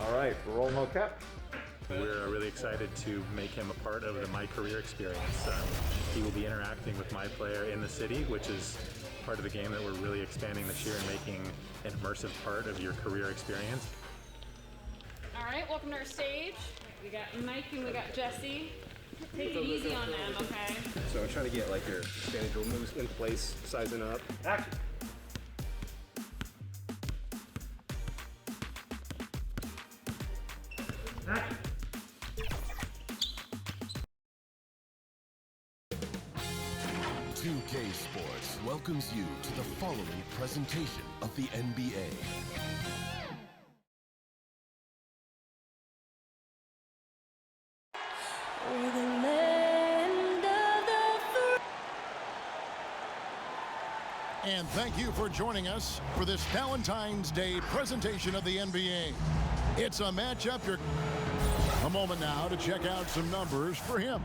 All right, roll mocap. We're really excited to make him a part of the My Career experience. He will be interacting with my player in the city, which is part of the game that we're really expanding this year and making an immersive part of your career experience. All right, welcome to our stage. We got Mike and we got Jesse. Take it easy on them, okay? So I'm trying to get like your standing drill moves in place, sizing up. Action. Action. 2K Sports welcomes you to the following presentation of the NBA. And thank you for joining us for this Valentine's Day presentation of the NBA. It's a matchup. A moment now to check out some numbers for him.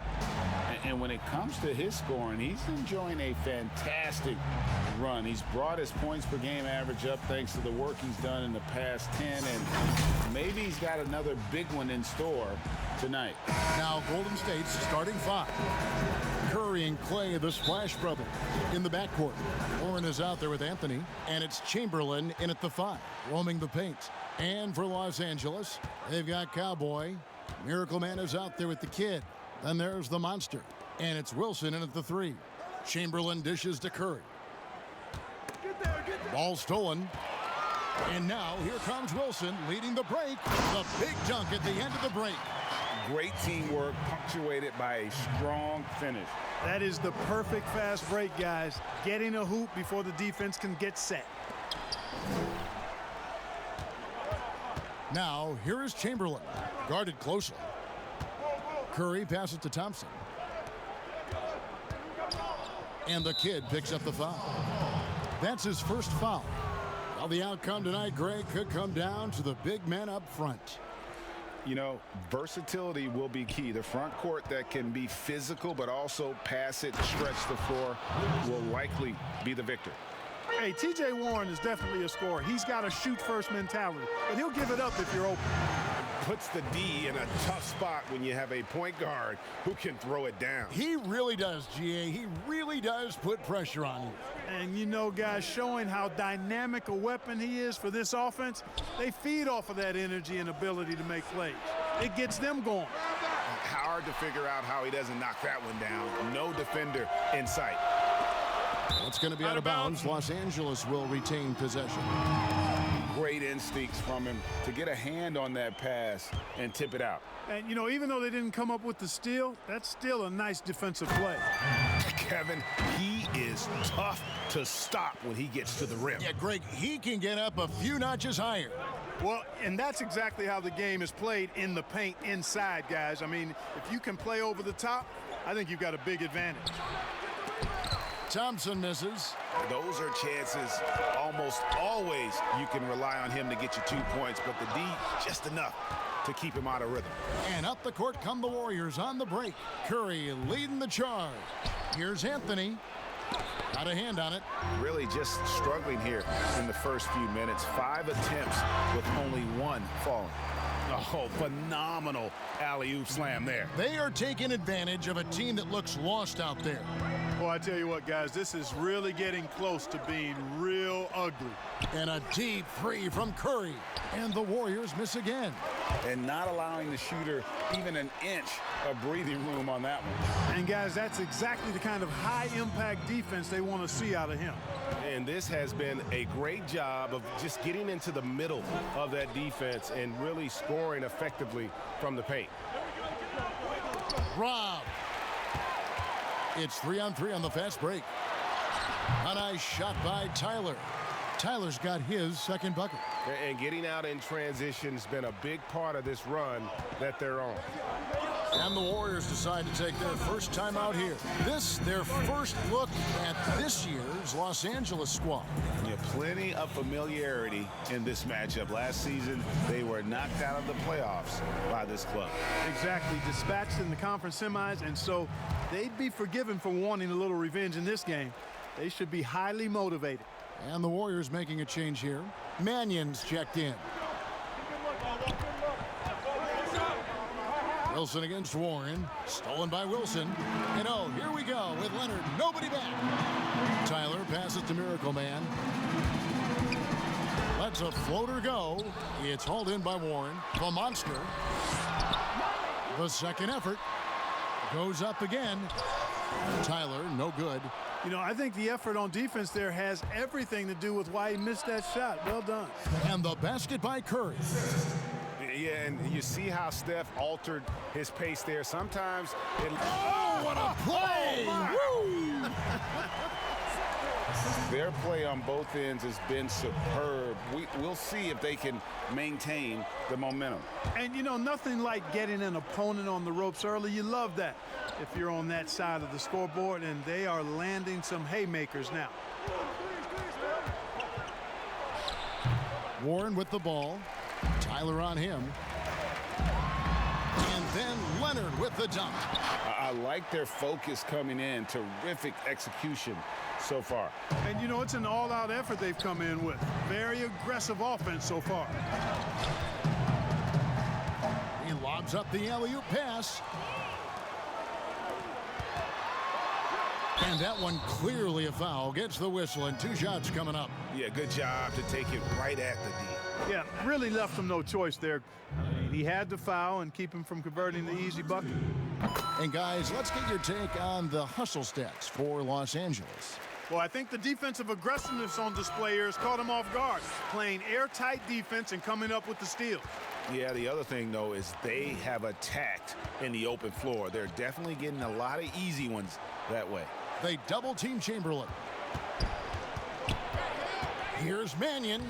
And when it comes to his scoring, he's enjoying a fantastic run. He's brought his points per game average up thanks to the work he's done in the past 10, and maybe he's got another big one in store tonight. Now Golden State's starting five. Curry and Clay, the Splash Brothers, in the backcourt. Warren is out there with Anthony, and it's Chamberlain in at the five, roaming the paint. And for Los Angeles, they've got Cowboy. Miracle Man is out there with the kid. Then there's the monster, and it's Wilson in at the three. Chamberlain dishes to Curry. Ball stolen. And now here comes Wilson leading the break. The big dunk at the end of the break. Great teamwork punctuated by a strong finish. That is the perfect fast break, guys. Getting a hoop before the defense can get set. Now, here is Chamberlain, guarded closely. Curry passes to Thompson. And the kid picks up the foul. That's his first foul. Well, the outcome tonight, Greg, could come down to the big men up front. You know, versatility will be key. The front court that can be physical but also pass it, stretch the floor will likely be the victor. Hey, T.J. Warren is definitely a scorer. He's got a shoot-first mentality, but he'll give it up if you're open. Puts the D in a tough spot when you have a point guard who can throw it down. He really does, GA. He really does put pressure on you. And you know, guys, showing how dynamic a weapon he is for this offense, they feed off of that energy and ability to make plays. It gets them going. Hard to figure out how he doesn't knock that one down. No defender in sight. That's going to be out of bounds. Los Angeles will retain possession. Great instincts from him to get a hand on that pass and tip it out. And, you know, even though they didn't come up with the steal, that's still a nice defensive play. Kevin, he is tough to stop when he gets to the rim. Yeah, Greg, he can get up a few notches higher. Well, and that's exactly how the game is played in the paint inside, guys. I mean, if you can play over the top, I think you've got a big advantage. Thompson misses. Those are chances almost always you can rely on him to get you 2 points, but the D just enough to keep him out of rhythm. And up the court come the Warriors on the break. Curry leading the charge. Here's Anthony. Got a hand on it. Really just struggling here in the first few minutes. 5 attempts with only 1 falling. Oh, phenomenal alley-oop slam there. They are taking advantage of a team that looks lost out there. Well, I tell you what, guys, this is really getting close to being real ugly. And a deep three from Curry. And the Warriors miss again. And not allowing the shooter even an inch of breathing room on that one. And, guys, that's exactly the kind of high-impact defense they want to see out of him. And this has been a great job of just getting into the middle of that defense and really scoring effectively from the paint. Rob. It's 3-on-3 on the fast break. A nice shot by Tyler. Tyler's got his second bucket. And getting out in transition has been a big part of this run that they're on. And the Warriors decide to take their first time out here. This, their first look at this year's Los Angeles squad. Yeah, plenty of familiarity in this matchup. Last season, they were knocked out of the playoffs by this club. Exactly, dispatched in the conference semis, and so they'd be forgiven for wanting a little revenge in this game. They should be highly motivated. And the Warriors making a change here. Mannion's checked in. Wilson against Warren. Stolen by Wilson. And oh, here we go with Leonard. Nobody back. Tyler passes to Miracle Man. Lets a floater go. It's hauled in by Warren. The monster. The second effort goes up again. Tyler, no good. You know, I think the effort on defense there has everything to do with why he missed that shot. Well done. And the basket by Curry. Yeah, and you see how Steph altered his pace there. Sometimes it... Oh, what a play! Woo! Their play on both ends has been superb. We'll see if they can maintain the momentum. And, you know, nothing like getting an opponent on the ropes early. You love that if you're on that side of the scoreboard, and they are landing some haymakers now. Warren with the ball. Tyler on him. And then Leonard with the dunk. I like their focus coming in. Terrific execution so far. And, you know, it's an all-out effort they've come in with. Very aggressive offense so far. He lobs up the alley-oop pass. And that one clearly a foul. Gets the whistle, and 2 shots coming up. Yeah, good job to take it right at the D. Yeah, really left him no choice there. I mean, he had to foul and keep him from converting the easy bucket. And guys, let's get your take on the hustle stats for Los Angeles. Well, I think the defensive aggressiveness on display here has caught him off guard, playing airtight defense and coming up with the steal. Yeah, the other thing, though, is they have attacked in the open floor. They're definitely getting a lot of easy ones that way. They double-team Chamberlain. Here's Mannion.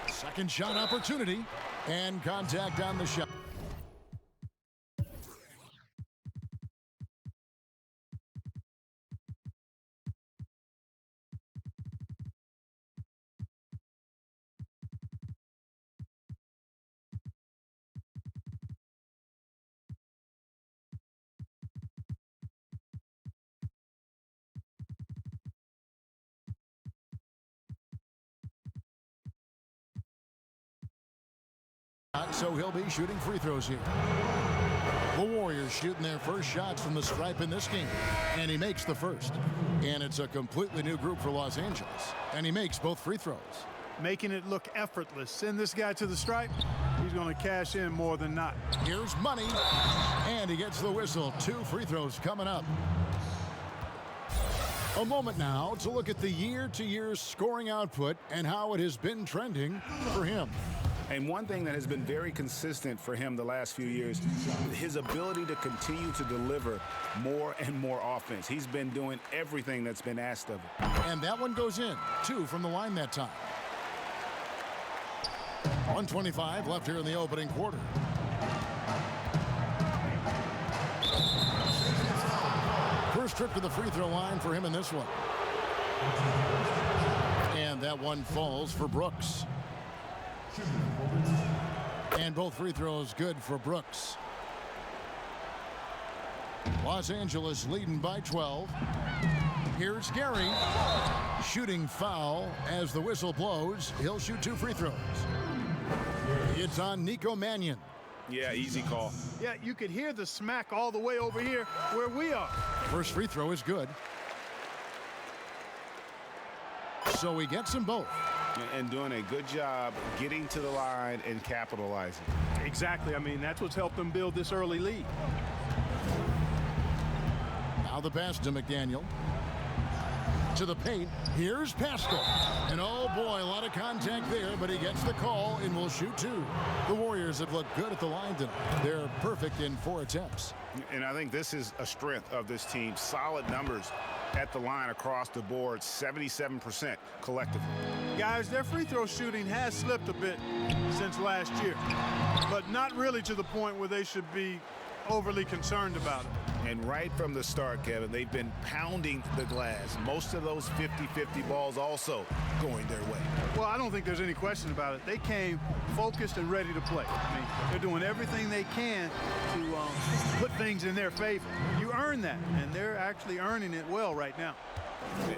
Second shot opportunity, and contact on the shot. So he'll be shooting free throws here. The Warriors shooting their first shots from the stripe in this game. And he makes the first. And it's a completely new group for Los Angeles. And he makes both free throws. Making it look effortless. Send this guy to the stripe. He's going to cash in more than not. Here's money. And he gets the whistle. 2 free throws coming up. A moment now to look at the year-to-year scoring output and how it has been trending for him. And one thing that has been very consistent for him the last few years, his ability to continue to deliver more and more offense. He's been doing everything that's been asked of him. And that one goes in. 2 from the line that time. 1:25 left here in the opening quarter. First trip to the free throw line for him in this one. And that one falls for Brooks. And both free throws good for Brooks. Los Angeles leading by 12. Here's Gary. Shooting foul as the whistle blows. He'll shoot 2 free throws. It's on Nico Mannion. Yeah, easy call. Yeah, you could hear the smack all the way over here where we are. First free throw is good. So he gets them both. And doing a good job getting to the line and capitalizing. Exactly. I mean, that's what's helped them build this early lead. Now the pass to McDaniel. To the paint. Here's Pascal. And oh boy, a lot of contact there, but he gets the call and will shoot 2. The Warriors have looked good at the line tonight. They're perfect in 4 attempts. And I think this is a strength of this team. Solid numbers at the line across the board, 77% collectively. Guys, their free throw shooting has slipped a bit since last year, but not really to the point where they should be overly concerned about it. And right from the start, Kevin, they've been pounding the glass. Most of those 50-50 balls also going their way. Well, I don't think there's any question about it. They came focused and ready to play. I mean, they're doing everything they can to put things in their favor. You earn that, and they're actually earning it well right now.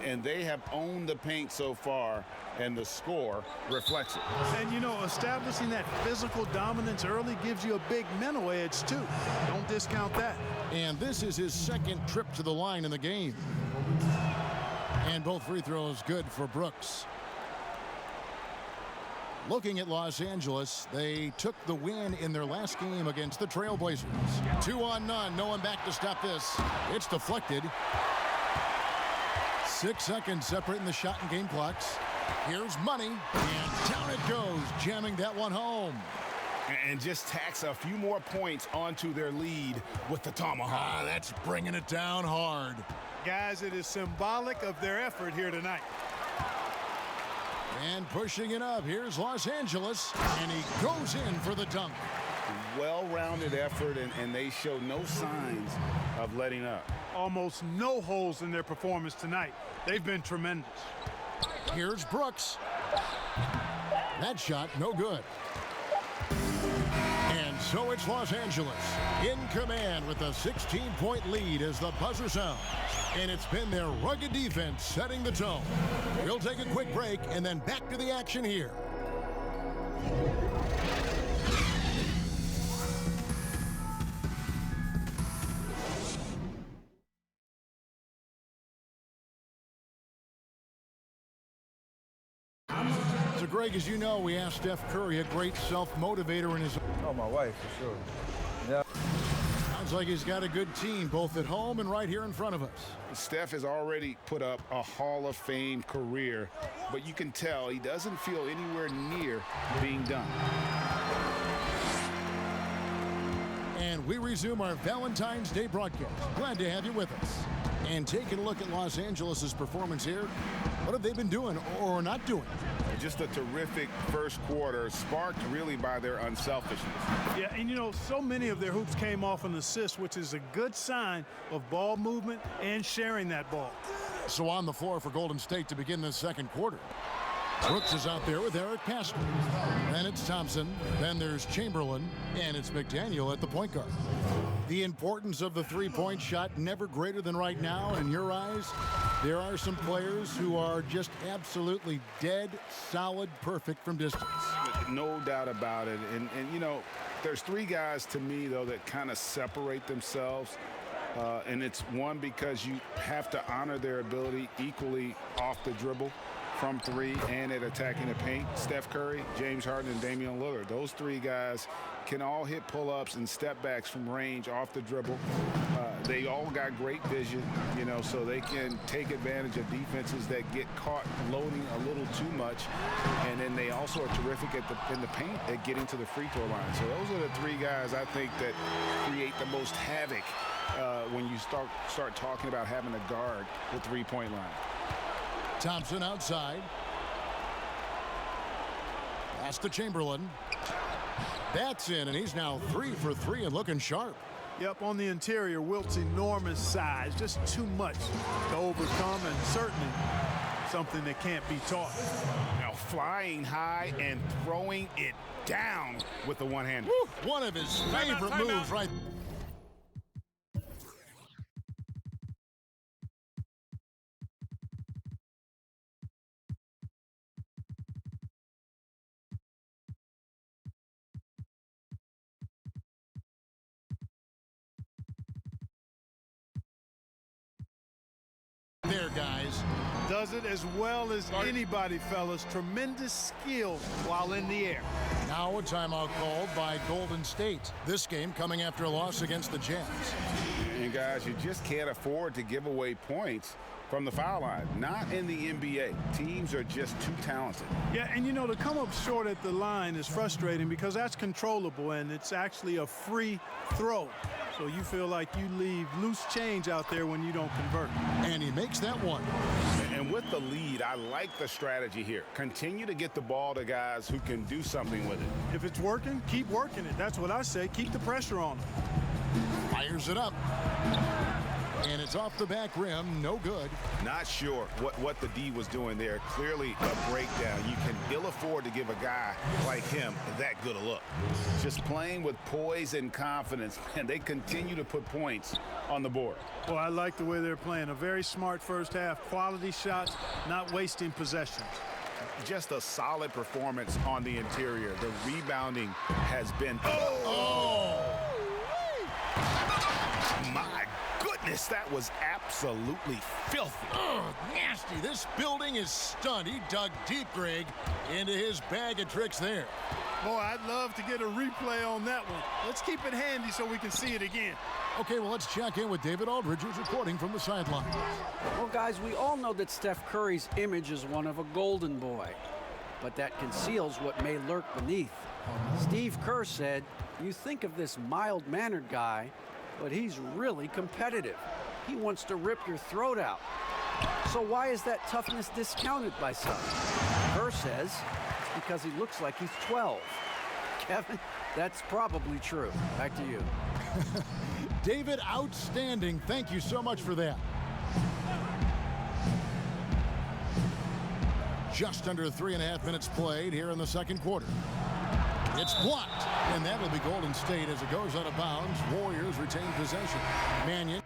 And they have owned the paint so far, and the score reflects it. And, you know, establishing that physical dominance early gives you a big mental edge, too. Don't discount that. And this is his second trip to the line in the game. And both free throws good for Brooks. Looking at Los Angeles, they took the win in their last game against the Trailblazers. 2-on-none, no one back to stop this. It's deflected. 6 seconds separating the shot and game clocks. Here's Money, and down it goes, jamming that one home. And just tacks a few more points onto their lead with the tomahawk. That's bringing it down hard. Guys, it is symbolic of their effort here tonight. And pushing it up, here's Los Angeles, and he goes in for the dunk. Well-rounded effort, and they show no signs of letting up. Almost no holes in their performance tonight. They've been tremendous. Here's Brooks. That shot, no good. And so it's Los Angeles in command with a 16-point lead as the buzzer sounds. And it's been their rugged defense setting the tone. We'll take a quick break and then back to the action here. So, Greg, as you know, we asked Steph Curry, a great self-motivator in his... Oh, my wife, for sure. Yeah. Sounds like he's got a good team, both at home and right here in front of us. Steph has already put up a Hall of Fame career, but you can tell he doesn't feel anywhere near being done. And we resume our Valentine's Day broadcast. Glad to have you with us. And taking a look at Los Angeles' performance here, what have they been doing or not doing? Just a terrific first quarter, sparked really by their unselfishness. Yeah, and you know, so many of their hoops came off an assist, which is a good sign of ball movement and sharing that ball. So on the floor for Golden State to begin this second quarter. Brooks is out there with Eric Pastor. Then it's Thompson. Then there's Chamberlain. And it's McDaniel at the point guard. The importance of the three-point shot never greater than right now. In your eyes, there are some players who are just absolutely dead, solid, perfect from distance. No doubt about it. And you know, there's three guys to me, though, that kind of separate themselves. And it's one, because you have to honor their ability equally off the dribble, from three, and at attacking the paint. Steph Curry, James Harden, and Damian Lillard. Those three guys can all hit pull-ups and step-backs from range off the dribble. They all got great vision, you know, so they can take advantage of defenses that get caught loading a little too much. And then they also are terrific in the paint at getting to the free throw line. So those are the three guys I think that create the most havoc when you start talking about having to guard the three-point line. Thompson outside. Pass to Chamberlain. That's in, and he's now 3 for 3 and looking sharp. Yep, on the interior, Wilt's enormous size, just too much to overcome, and certainly something that can't be taught. Now flying high and throwing it down with the one-hand. One of his favorite moves right there. Guys. Does it as well as anybody, fellas. Tremendous skill while in the air. Now a timeout called by Golden State. This game coming after a loss against the Jazz. And guys, you just can't afford to give away points from the foul line. Not in the NBA. Teams are just too talented. Yeah, and you know, to come up short at the line is frustrating because that's controllable, and it's actually a free throw. So you feel like you leave loose change out there when you don't convert. And he makes that one. And with the lead, I like the strategy here. Continue to get the ball to guys who can do something with it. If it's working, keep working it. That's what I say. Keep the pressure on them. Fires it up. And it's off the back rim, no good. Not sure what the D was doing there. Clearly a breakdown. You can ill afford to give a guy like him that good a look. Just playing with poise and confidence, and they continue to put points on the board. Well, I like the way they're playing. A very smart first half. Quality shots, not wasting possessions. Just a solid performance on the interior. The rebounding has been... My goodness, that was absolutely filthy. Nasty. This building is stunned. He dug deep, Greg, into his bag of tricks there. Boy, I'd love to get a replay on that one. Let's keep it handy so we can see it again. Okay, well, let's check in with David Aldridge, who's reporting from the sideline. Well, guys, we all know that Steph Curry's image is one of a golden boy, but that conceals what may lurk beneath. Steve Kerr said, "You think of this mild-mannered guy, but he's really competitive. He wants to rip your throat out. So why is that toughness discounted by some?" Kerr says it's because he looks like he's 12. Kevin, that's probably true. Back to you. David, outstanding. Thank you so much for that. Just under 3.5 minutes played here in the second quarter. It's blocked, and that'll be Golden State as it goes out of bounds. Warriors retain possession. Mannion.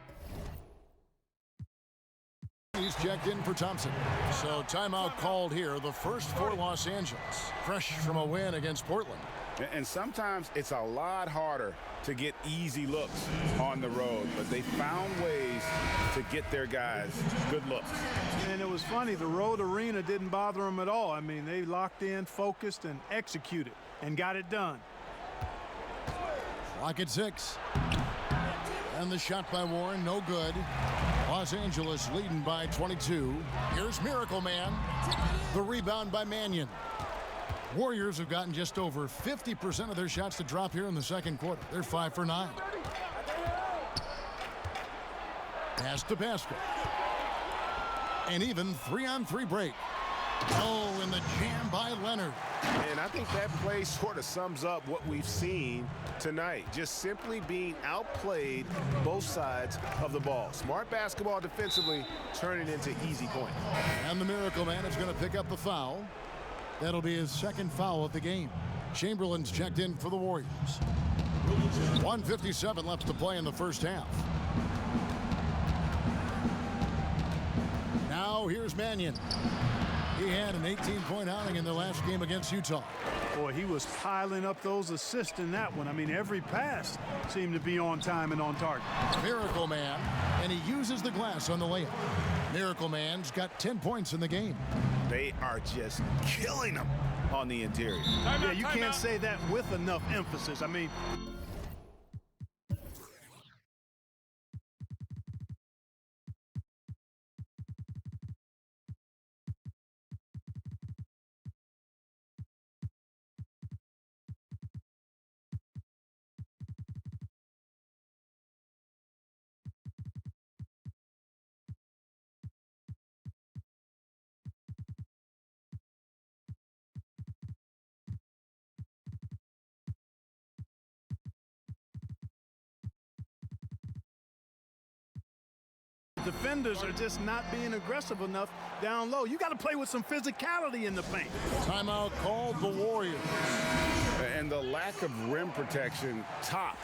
He's checked in for Thompson. So timeout called here, the first for Los Angeles. Fresh from a win against Portland. And sometimes it's a lot harder to get easy looks on the road, but they found ways to get their guys good looks. And it was funny, the road arena didn't bother them at all. I mean, they locked in, focused, and executed, and got it done. Clock at 6. And the shot by Warren, no good. Los Angeles leading by 22. Here's Miracle Man. The rebound by Mannion. Warriors have gotten just over 50% of their shots to drop here in the second quarter. They're 5 for 9. Pass to Pascal. An even 3-on-3 break. Oh, and the jam by Leonard. And I think that play sort of sums up what we've seen tonight. Just simply being outplayed both sides of the ball. Smart basketball defensively, turning into easy points. And the Miracle Man is going to pick up the foul. That'll be his second foul of the game. Chamberlain's checked in for the Warriors. 1:57 left to play in the first half. Now here's Mannion. He had an 18-point outing in the last game against Utah. Boy, he was piling up those assists in that one. I mean, every pass seemed to be on time and on target. Miracle Man, and he uses the glass on the layup. Miracle Man's got 10 points in the game. They are just killing them on the interior. Yeah, you can't say that with enough emphasis. I mean, defenders are just not being aggressive enough down low. You got to play with some physicality in the paint. Timeout called the Warriors. And the lack of rim protection, top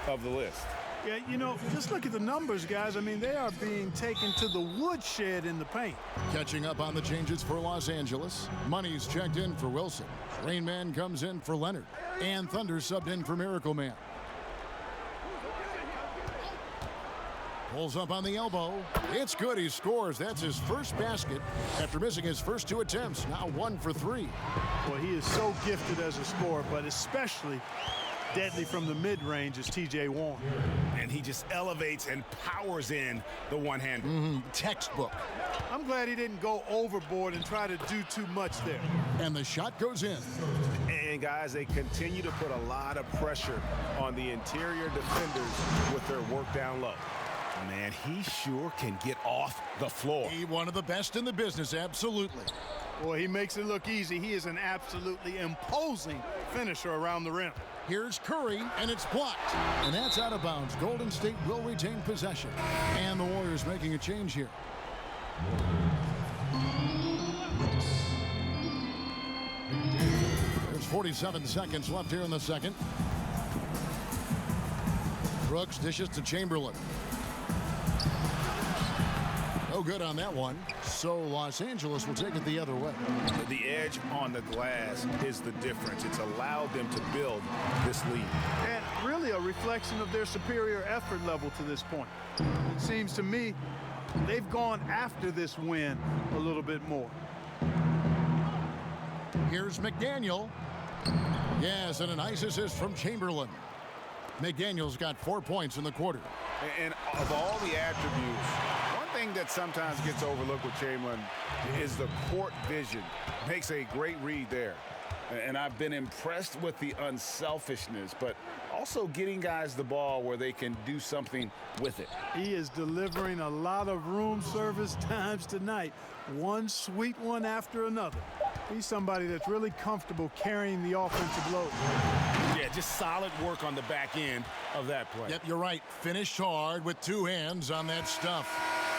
of the list. Yeah, you know, just look at the numbers, guys. I mean, they are being taken to the woodshed in the paint. Catching up on the changes for Los Angeles. Money's checked in for Wilson. Rain Man comes in for Leonard. And Thunder subbed in for Miracle Man. Pulls up on the elbow. It's good. He scores. That's his first basket after missing his first 2 attempts. Now 1 for 3. Well, he is so gifted as a scorer, but especially deadly from the mid-range is T.J. Warren. And he just elevates and powers in the one-hander. Textbook. I'm glad he didn't go overboard and try to do too much there. And the shot goes in. And guys, they continue to put a lot of pressure on the interior defenders with their work down low. Man, he sure can get off the floor. He one of the best in the business, absolutely. Boy, he makes it look easy. He is an absolutely imposing finisher around the rim. Here's Curry, and it's blocked. And that's out of bounds. Golden State will retain possession. And the Warriors making a change here. There's 47 seconds left here in the second. Brooks dishes to Chamberlain. No good on that one. So Los Angeles will take it the other way. The edge on the glass is the difference. It's allowed them to build this lead. And really a reflection of their superior effort level to this point. It seems to me they've gone after this win a little bit more. Here's McDaniel. Yes, and a nice assist from Chamberlain. McDaniel's got 4 points in the quarter. And of all the attributes, one thing that sometimes gets overlooked with Chamberlain is the court vision. Makes a great read there. And I've been impressed with the unselfishness, but also getting guys the ball where they can do something with it. He is delivering a lot of room service times tonight. One sweet one after another. He's somebody that's really comfortable carrying the offensive load. Yeah, just solid work on the back end of that play. Yep, you're right. Finished hard with 2 hands on that stuff.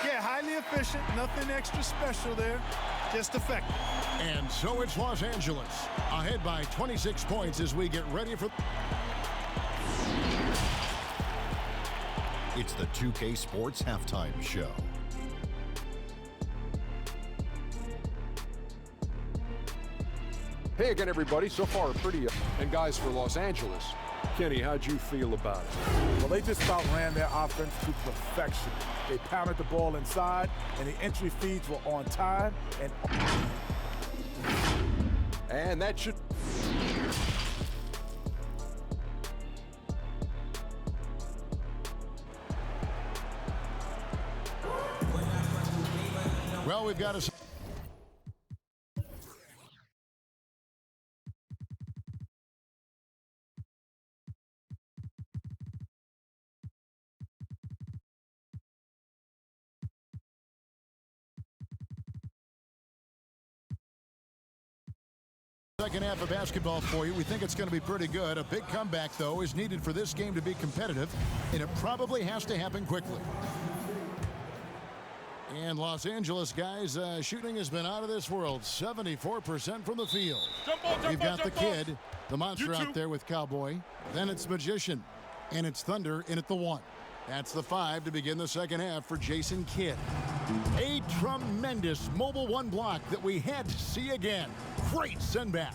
Yeah, highly efficient. Nothing extra special there. Just effective. And so it's Los Angeles ahead by 26 points as we get ready for... It's the 2K Sports Halftime Show. Hey again, everybody. So far, pretty. And guys, for Los Angeles, Kenny, how'd you feel about it? Well, they just about ran their offense to perfection. They pounded the ball inside, and the entry feeds were on time. And that should... Well, we've got a... Second half of basketball for you. We think it's going to be pretty good. A big comeback, though, is needed for this game to be competitive, and it probably has to happen quickly. And Los Angeles, guys, shooting has been out of this world. 74% from the field. We've got the kid, the monster out there with Cowboy. Then it's Magician, and it's Thunder in at the 1. That's the 5 to begin the second half for Jason Kidd. A tremendous mobile 1 block that we had to see again. Great send back.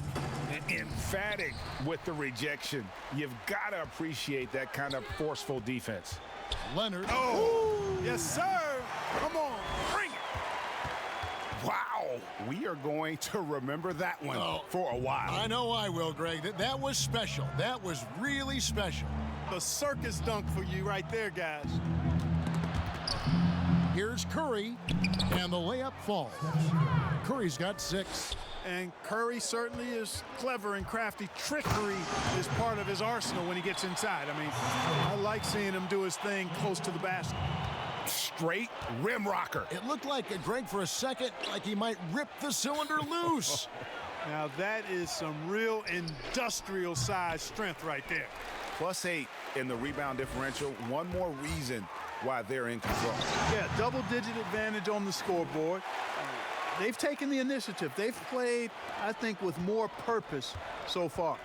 Emphatic with the rejection. You've got to appreciate that kind of forceful defense. Leonard. Oh, yes, sir. Come on, bring it. Wow, we are going to remember that one for a while. I know I will, Greg. That was special. That was really special. A circus dunk for you right there, guys. Here's Curry, and the layup falls. Curry's got 6. And Curry certainly is clever and crafty. Trickery is part of his arsenal when he gets inside. I mean, I like seeing him do his thing close to the basket. Straight rim rocker. It looked like, Greg, for a second, like he might rip the cylinder loose. Now that is some real industrial size strength right there. +8 in the rebound differential. One more reason why they're in control. Yeah, double-digit advantage on the scoreboard. They've taken the initiative. They've played, I think, with more purpose so far.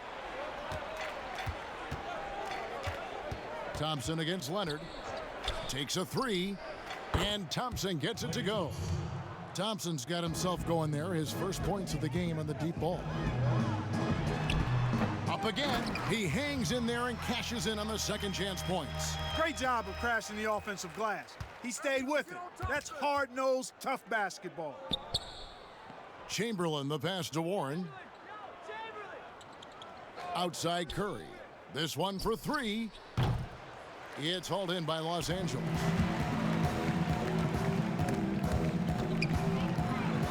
Thompson against Leonard. Takes a 3, and Thompson gets it to go. Thompson's got himself going there. His first points of the game on the deep ball. Up again. He hangs in there and cashes in on the second chance points. Great job of crashing the offensive glass. He stayed with it. That's hard-nosed, tough basketball. Chamberlain, the pass to Warren. Outside Curry. This one for 3. It's hauled in by Los Angeles.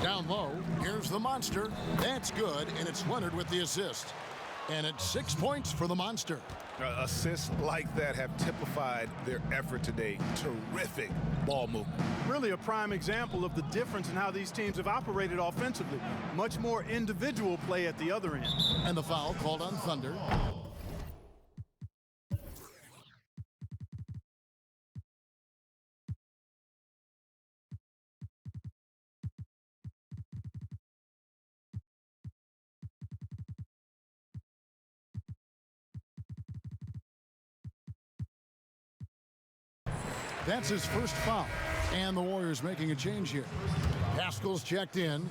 Down low, here's the monster. That's good, and it's Leonard with the assist. And it's 6 points for the monster. Assists like that have typified their effort today. Terrific ball movement. Really a prime example of the difference in how these teams have operated offensively. Much more individual play at the other end. And the foul called on Thunder. That's his first foul. And the Warriors making a change here. Pascal's checked in.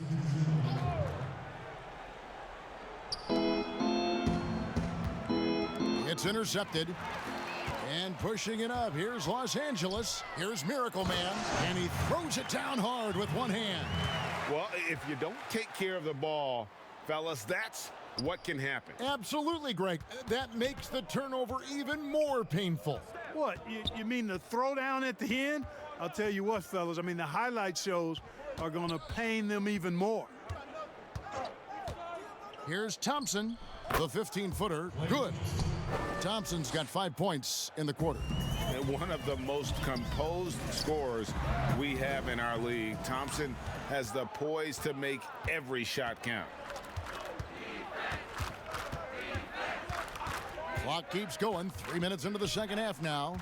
It's intercepted. And pushing it up. Here's Los Angeles. Here's Miracle Man. And he throws it down hard with one hand. Well, if you don't take care of the ball, fellas, that's what can happen. Absolutely, Greg. That makes the turnover even more painful. What, you mean the throwdown at the end? I'll tell you what, fellas, I mean, the highlight shows are going to pain them even more. Here's Thompson, the 15-footer. Good. Thompson's got 5 points in the quarter. And one of the most composed scorers we have in our league. Thompson has the poise to make every shot count. Clock keeps going. 3 minutes into the second half now.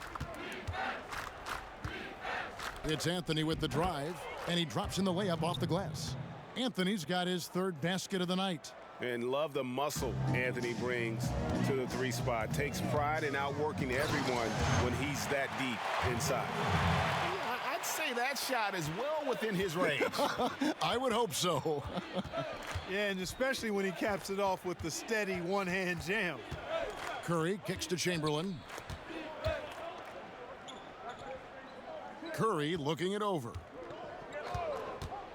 It's Anthony with the drive, and he drops in the layup off the glass. Anthony's got his third basket of the night. And love the muscle Anthony brings to the three spot. Takes pride in outworking everyone when he's that deep inside. I'd say that shot is well within his range. I would hope so. Yeah, and especially when he caps it off with the steady one-hand jam. Curry kicks to Chamberlain. Curry looking it over.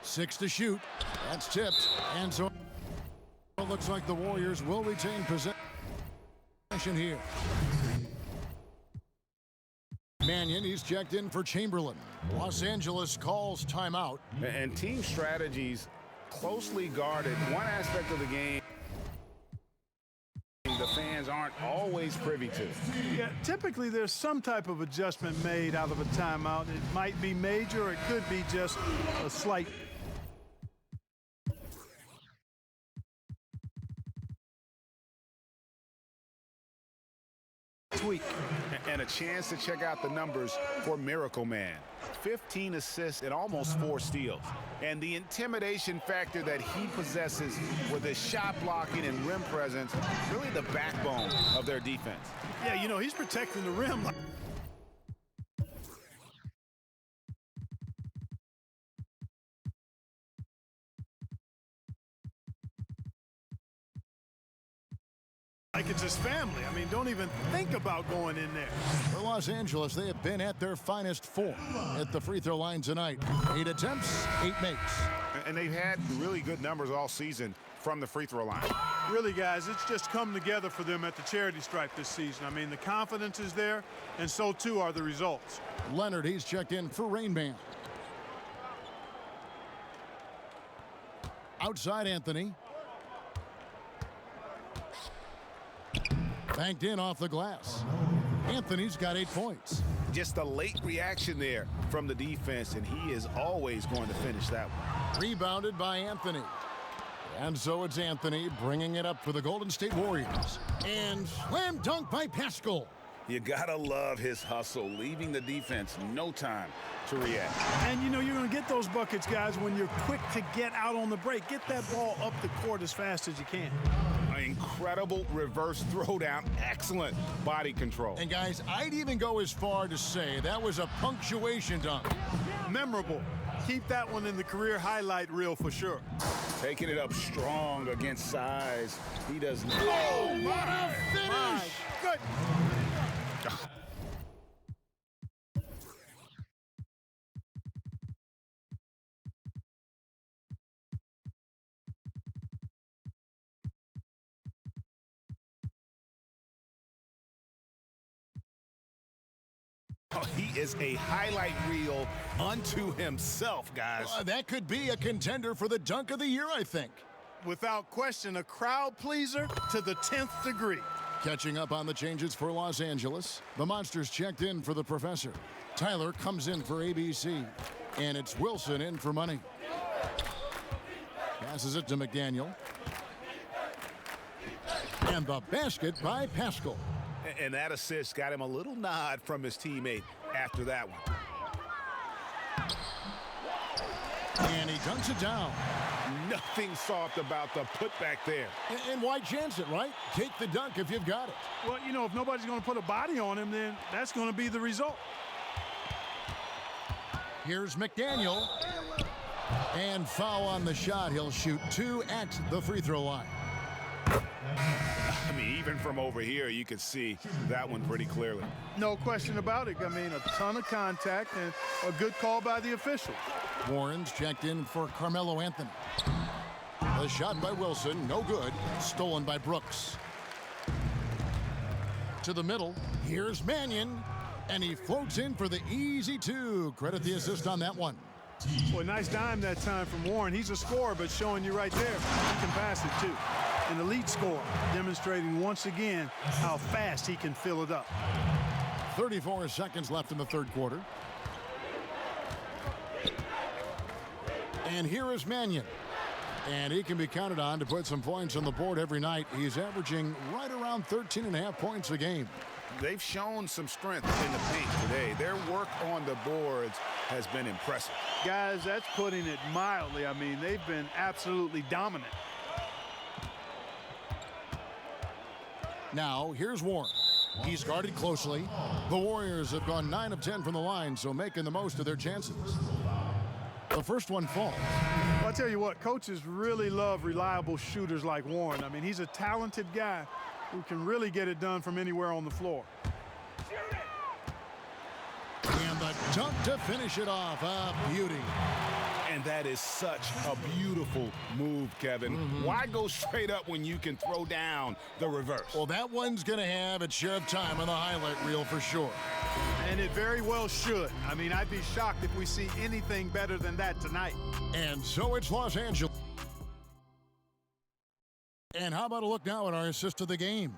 6 to shoot. That's tipped. And so it looks like the Warriors will retain possession here. Mannion, he's checked in for Chamberlain. Los Angeles calls timeout. And team strategies closely guarded. One aspect of the game the fans aren't always privy to. Yeah, typically there's some type of adjustment made out of a timeout. It might be major, or it could be just a slight tweak. And a chance to check out the numbers for Miracle Man. 15 assists and almost 4 steals. And the intimidation factor that he possesses with his shot blocking and rim presence, really the backbone of their defense. Yeah, you know, he's protecting the rim. Like it's his family. I mean, don't even think about going in there. For Los Angeles, they have been at their finest form at the free throw line tonight. 8 attempts, 8 makes. And they've had really good numbers all season from the free throw line. Really, guys, it's just come together for them at the charity stripe this season. I mean, the confidence is there, and so too are the results. Leonard, he's checked in for Rain Man. Outside Anthony. Banked in off the glass. Anthony's got 8 points. Just a late reaction there from the defense, and he is always going to finish that one. Rebounded by Anthony. And so it's Anthony bringing it up for the Golden State Warriors. And slam dunk by Pascal. You gotta love his hustle, leaving the defense no time to react. And you know you're gonna get those buckets, guys, when you're quick to get out on the break. Get that ball up the court as fast as you can. An incredible reverse throwdown, excellent body control. And guys, I'd even go as far to say that was a punctuation dunk. Memorable. Keep that one in the career highlight reel for sure. Taking it up strong against size. He does not. Oh, what a finish! Good. He is a highlight reel unto himself, guys. That could be a contender for the dunk of the year, I think. Without question, a crowd pleaser to the 10th degree. Catching up on the changes for Los Angeles, the Monsters checked in for the Professor. Tyler comes in for ABC, and it's Wilson in for Money. Passes it to McDaniel. And the basket by Pascal. And that assist got him a little nod from his teammate after that one. And he dunks it down. Nothing soft about the putback there. And why chance it, right? Take the dunk if you've got it. Well, you know, if nobody's going to put a body on him, then that's going to be the result. Here's McDaniel. And foul on the shot. He'll shoot 2 at the free throw line. I mean, even from over here, you can see that one pretty clearly. No question about it. I mean, a ton of contact and a good call by the official. Warren's checked in for Carmelo Anthony. The shot by Wilson, no good. Stolen by Brooks. To the middle, here's Mannion. And he floats in for the easy 2. Credit the assist on that one. Boy, nice dime that time from Warren. He's a scorer, but showing you right there, he can pass it too. An elite scorer, demonstrating once again how fast he can fill it up. 34 seconds left in the third quarter. And here is Mannion. And he can be counted on to put some points on the board every night. He's averaging right around 13.5 points a game. They've shown some strength in the paint today. Their work on the boards has been impressive. Guys, that's putting it mildly. I mean, they've been absolutely dominant. Now, here's Warren. He's guarded closely. The Warriors have gone 9 of 10 from the line, so making the most of their chances. The first one falls. Well, I'll tell you what, coaches really love reliable shooters like Warren. I mean, he's a talented guy who can really get it done from anywhere on the floor. And the dunk to finish it off. A beauty. And that is such a beautiful move, Kevin. Why go straight up when you can throw down the reverse? Well, that one's going to have its share of time on the highlight reel for sure. And it very well should. I mean, I'd be shocked if we see anything better than that tonight. And so it's Los Angeles. And how about a look now at our assist of the game?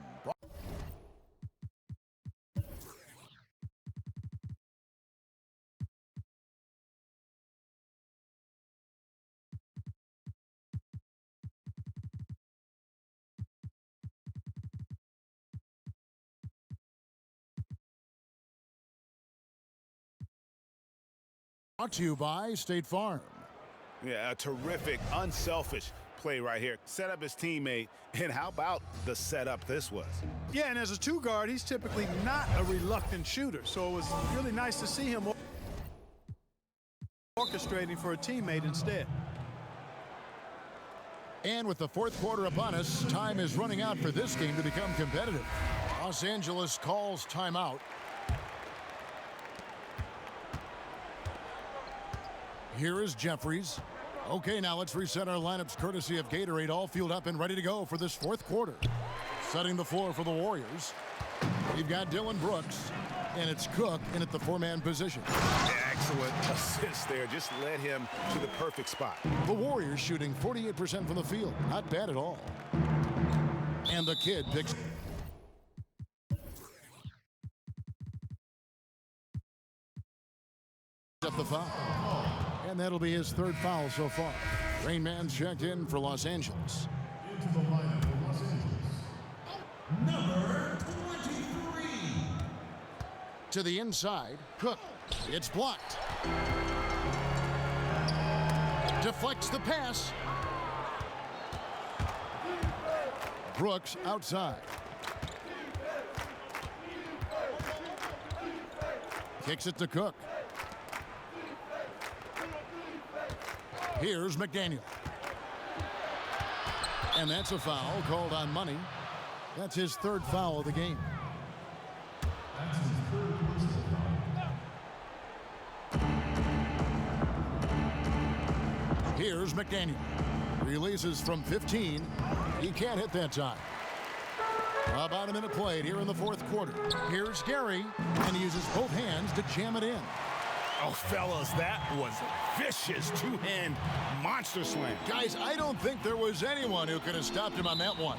Brought to you by State Farm. Yeah, a terrific, unselfish play right here. Set up his teammate, and how about the setup this was? Yeah, and as a 2 guard, he's typically not a reluctant shooter, so it was really nice to see him orchestrating for a teammate instead. And with the fourth quarter upon us, time is running out for this game to become competitive. Los Angeles calls timeout. Here is Jeffries. Okay, now let's reset our lineups courtesy of Gatorade, all fueled up and ready to go for this fourth quarter. Setting the floor for the Warriors. We've got Dylan Brooks, and it's Cook in at the 4-man position. Excellent assist there. Just led him to the perfect spot. The Warriors shooting 48% from the field. Not bad at all. And the kid picks up the foul. And that'll be his 3rd foul so far. Rain Man's checked in for Los Angeles. Into the lineup for Los Angeles, number 23. To the inside, Cook. It's blocked. Deflects the pass. Brooks outside. Kicks it to Cook. Here's McDaniel. And that's a foul called on Money. That's his 3rd foul of the game. That's his 3rd personal foul. Here's McDaniel. Releases from 15. He can't hit that time. About a minute played here in the fourth quarter. Here's Gary, and he uses both hands to jam it in. Oh, fellas, that was a vicious 2-hand monster slam. Guys, I don't think there was anyone who could have stopped him on that one.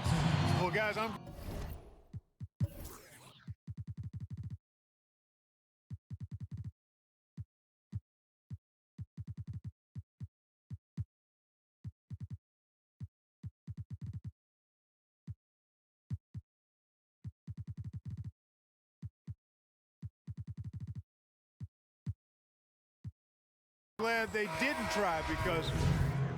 Well, guys, I'm glad they didn't try because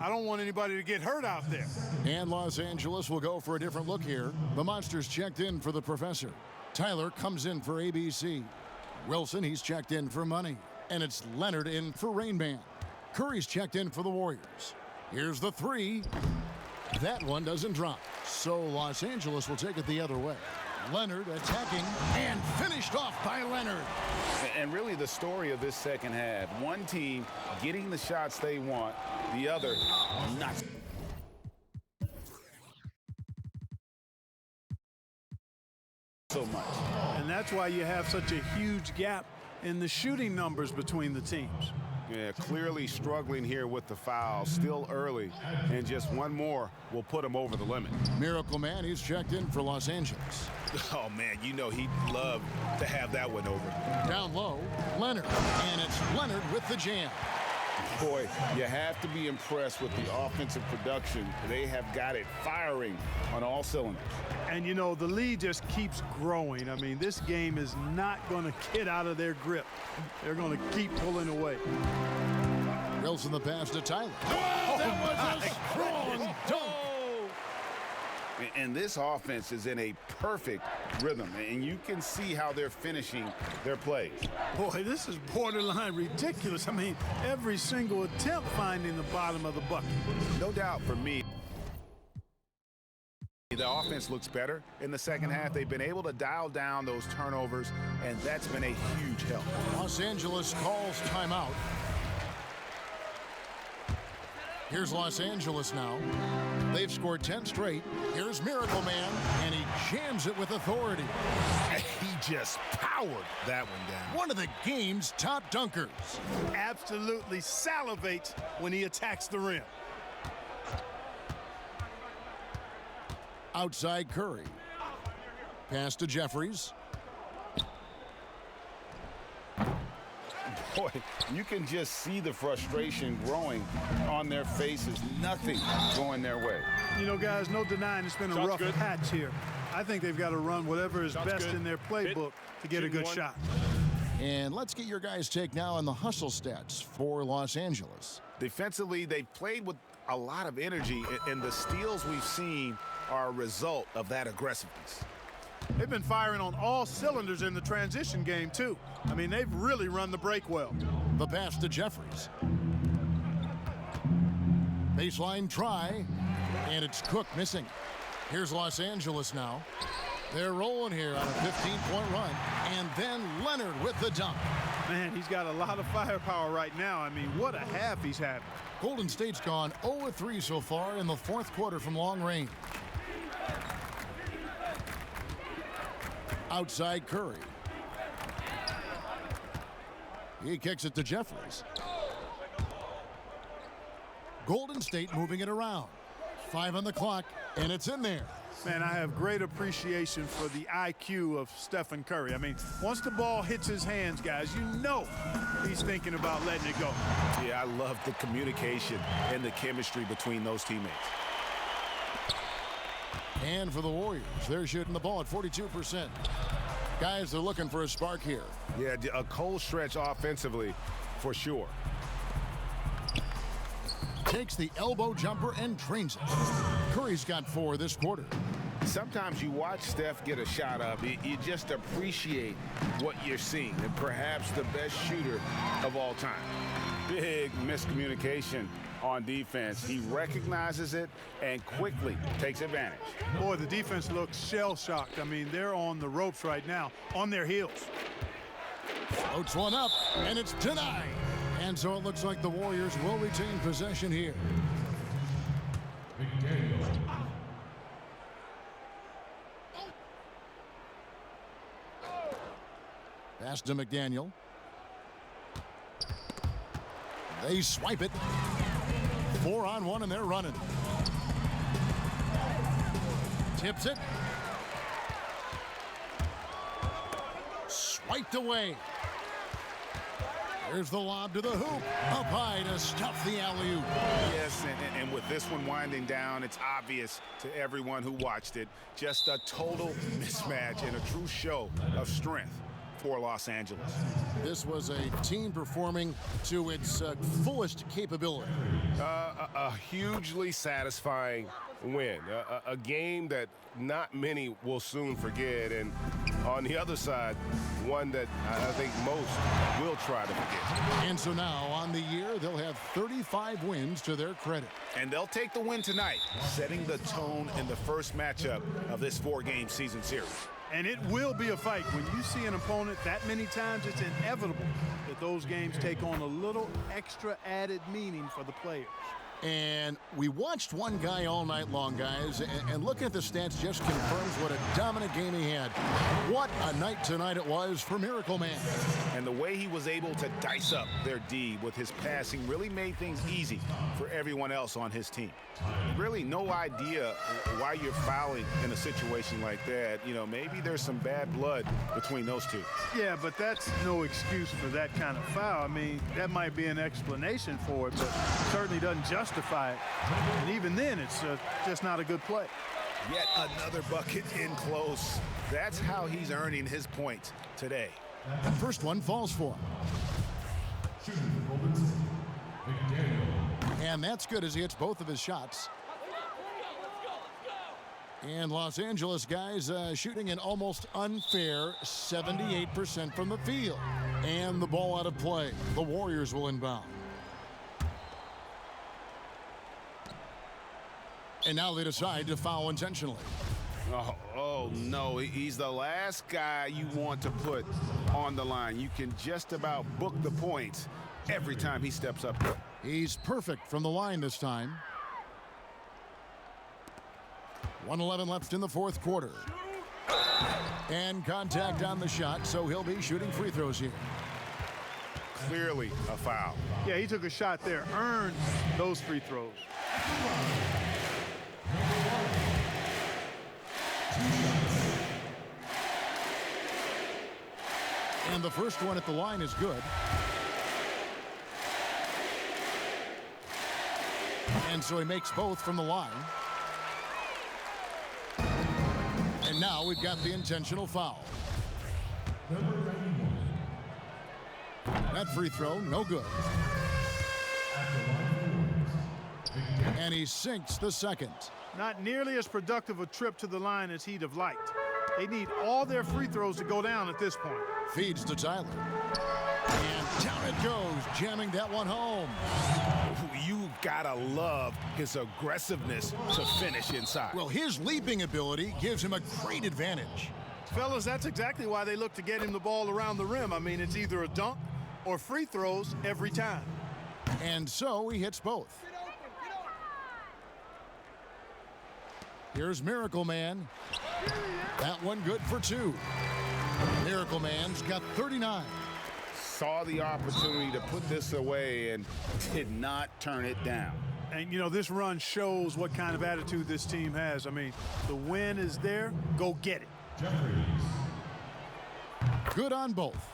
I don't want anybody to get hurt out there. And Los Angeles will go for a different look here. The Monsters checked in for the Professor. Tyler comes in for ABC. Wilson, he's checked in for Money. and it's Leonard in for Rain Man. Curry's checked in for the Warriors. Here's the three. That one doesn't drop. So Los Angeles will take it the other way. Leonard attacking and finished off by Leonard. And really the story of this second half, one team getting the shots they want, the other not. So much. And that's why you have such a huge gap in the shooting numbers between the teams. Yeah, clearly struggling here with the foul, still early, and just one more will put him over the limit. Miracle Man, he's checked in for Los Angeles. Oh, man, you know he'd love to have that one over. Down low, Leonard, and it's Leonard with the jam. Boy, you have to be impressed with the offensive production. They have got it firing on all cylinders. And, you know, the lead just keeps growing. I mean, this game is not going to get out of their grip. They're going to keep pulling away. Wilson the pass to Tyler. Oh, that was a strong dunk. And this offense is in a perfect rhythm, and you can see how they're finishing their plays. Boy, this is borderline ridiculous. I mean, every single attempt finding the bottom of the bucket. No doubt for me, the offense looks better in the second half. They've been able to dial down those turnovers, and that's been a huge help. Los Angeles calls timeout. Here's Los Angeles now. They've scored 10 straight. Here's Miracle Man, and he jams it with authority. He just powered that one down. One of the game's top dunkers. Absolutely salivates when he attacks the rim. Outside Curry. Pass to Jeffries. Boy, you can just see the frustration growing on their faces. Nothing going their way. You know, guys, no denying it's been a rough patch here. I think they've got to run whatever is best in their playbook to get a good shot. And let's get your guys' take now on the hustle stats for Los Angeles. Defensively, they've played with a lot of energy, and the steals we've seen are a result of that aggressiveness. They've been firing on all cylinders in the transition game, too. I mean, they've really run the break well. The pass to Jeffries. Baseline try, and it's Cook missing. Here's Los Angeles now. They're rolling here on a 15-point run, and then Leonard with the dunk. Man, he's got a lot of firepower right now. I mean, what a half he's having. Golden State's gone 0-3 so far in the fourth quarter from long range. Outside Curry. He kicks it to Jeffries. Golden State moving it around. 5 on the clock, and it's in there. Man, I have great appreciation for the IQ of Stephen Curry. I mean, once the ball hits his hands, guys, you know he's thinking about letting it go. Yeah, I love the communication and the chemistry between those teammates. And for the Warriors, they're shooting the ball at 42%. Guys, they're looking for a spark here. Yeah, a cold stretch offensively, for sure. Takes the elbow jumper and drains it. Curry's got 4 this quarter. Sometimes you watch Steph get a shot up, you just appreciate what you're seeing, and perhaps the best shooter of all time. Big miscommunication on defense. He recognizes it and quickly takes advantage. Boy, the defense looks shell-shocked. I mean, they're on the ropes right now, on their heels. Floats one up, and it's denied. And so it looks like the Warriors will retain possession here. Pass to McDaniel. They swipe it. 4-on-1, and they're running. Tips it. Swiped away. There's the lob to the hoop. Up high to stuff the alley-oop. Yes, and with this one winding down, it's obvious to everyone who watched it. Just a total mismatch and a true show of strength for Los Angeles. This was a team performing to its fullest capability. A hugely satisfying win. A game that not many will soon forget. And on the other side, one that I think most will try to forget. And so now on the year, they'll have 35 wins to their credit. And they'll take the win tonight, setting the tone in the first matchup of this 4-game season series. And it will be a fight. When you see an opponent that many times, it's inevitable that those games take on a little extra added meaning for the players. And we watched one guy all night long, guys, and looking at the stats just confirms what a dominant game he had. What a night tonight it was for Miracle Man. And the way he was able to dice up their D with his passing really made things easy for everyone else on his team. Really no idea why you're fouling in a situation like that. You know, maybe there's some bad blood between those two. Yeah, but that's no excuse for that kind of foul. I mean, that might be an explanation for it, but certainly doesn't justify it. And even then, it's just not a good play. Yet another bucket in close. That's how he's earning his points today. The first one falls for him. And that's good as he hits both of his shots. And Los Angeles guys shooting an almost unfair 78% from the field. And the ball out of play. The Warriors will inbound. And now they decide to foul intentionally. Oh, no, he's the last guy you want to put on the line. You can just about book the points every time he steps up there. He's perfect from the line this time. 1:11 left in the fourth quarter. And contact on the shot, so he'll be shooting free throws here. Clearly a foul. Yeah, he took a shot there, earned those free throws. And the first one at the line is good. And so he makes both from the line. And now we've got the intentional foul. That free throw, no good. And he sinks the second. Not nearly as productive a trip to the line as he'd have liked. They need all their free throws to go down at this point. Feeds to Tyler. And down it goes, jamming that one home. You gotta love his aggressiveness to finish inside. Well, his leaping ability gives him a great advantage. Fellas, that's exactly why they look to get him the ball around the rim. I mean, it's either a dunk or free throws every time. And so he hits both. Here's Miracle Man. That one good for two. Miracle Man's got 39. Saw the opportunity to put this away and did not turn it down. And, you know, this run shows what kind of attitude this team has. I mean, the win is there. Go get it. Good on both.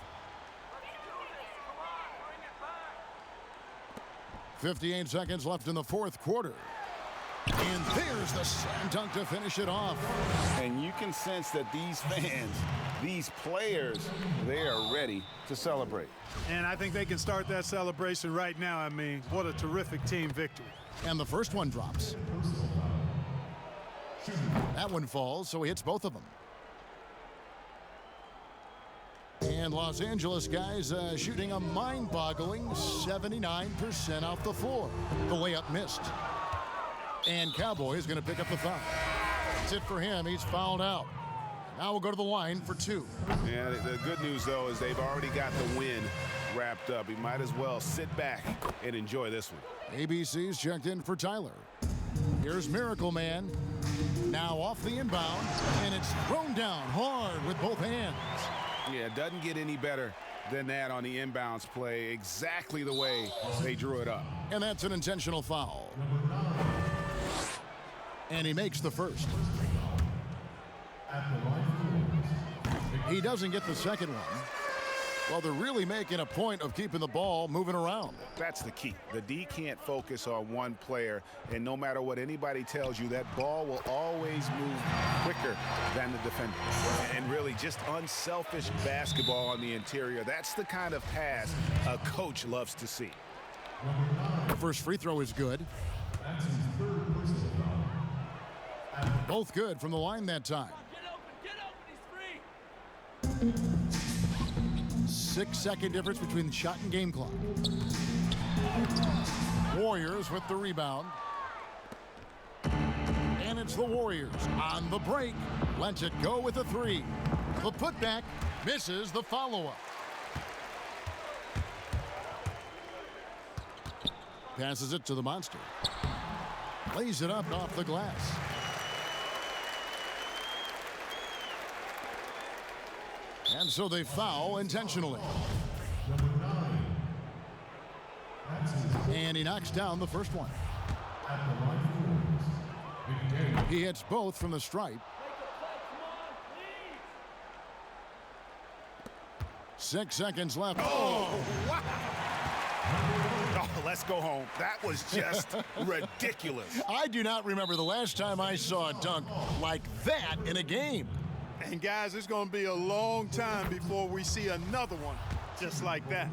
58 seconds left in the fourth quarter. And there's the slam dunk to finish it off. And you can sense that these fans, these players, they are ready to celebrate. And I think they can start that celebration right now. I mean, what a terrific team victory. And the first one drops. That one falls, so he hits both of them. And Los Angeles guys shooting a mind-boggling 79% off the floor. The layup missed. And Cowboy is going to pick up the foul. That's it for him. He's fouled out. Now we'll go to the line for two. Yeah, the good news, though, is they've already got the win wrapped up. He might as well sit back and enjoy this one. ABC's checked in for Tyler. Here's Miracle Man. Now off the inbound, and it's thrown down hard with both hands. Yeah, it doesn't get any better than that on the inbounds play, exactly the way they drew it up. And that's an intentional foul. And he makes the first. He doesn't get the second one. Well, they're really making a point of keeping the ball moving around. That's the key. The D can't focus on one player, and no matter what anybody tells you, that ball will always move quicker than the defender. And really just unselfish basketball on the interior. That's the kind of pass a coach loves to see. The first free throw is good. Both good from the line that time. 6-second difference between the shot and game clock. Warriors with the rebound. And it's the Warriors on the break. Lets it go with a three. The putback misses the follow-up. Passes it to the monster. Lays it up off the glass. And so they foul intentionally. And he knocks down the first one. He hits both from the stripe. 6 seconds left. Oh, wow. Oh, let's go home. That was just ridiculous. I do not remember the last time I saw a dunk like that in a game. And guys, it's going to be a long time before we see another one just like that.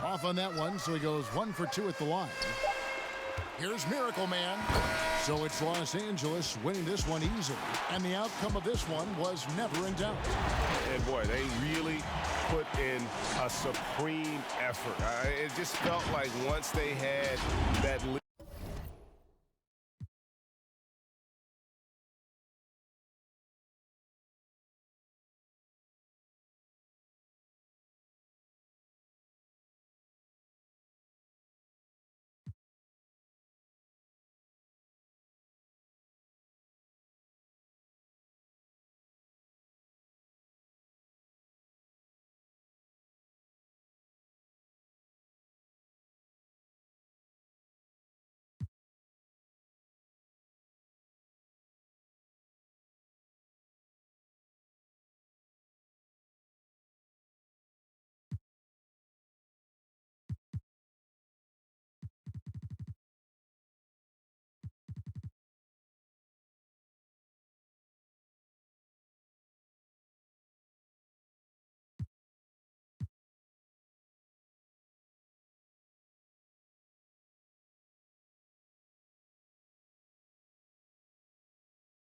Off on that one, so he goes 1 for 2 at the line. Here's Miracle Man. So it's Los Angeles winning this one easily. And the outcome of this one was never in doubt. And boy, they really put in a supreme effort. It just felt like once they had that lead.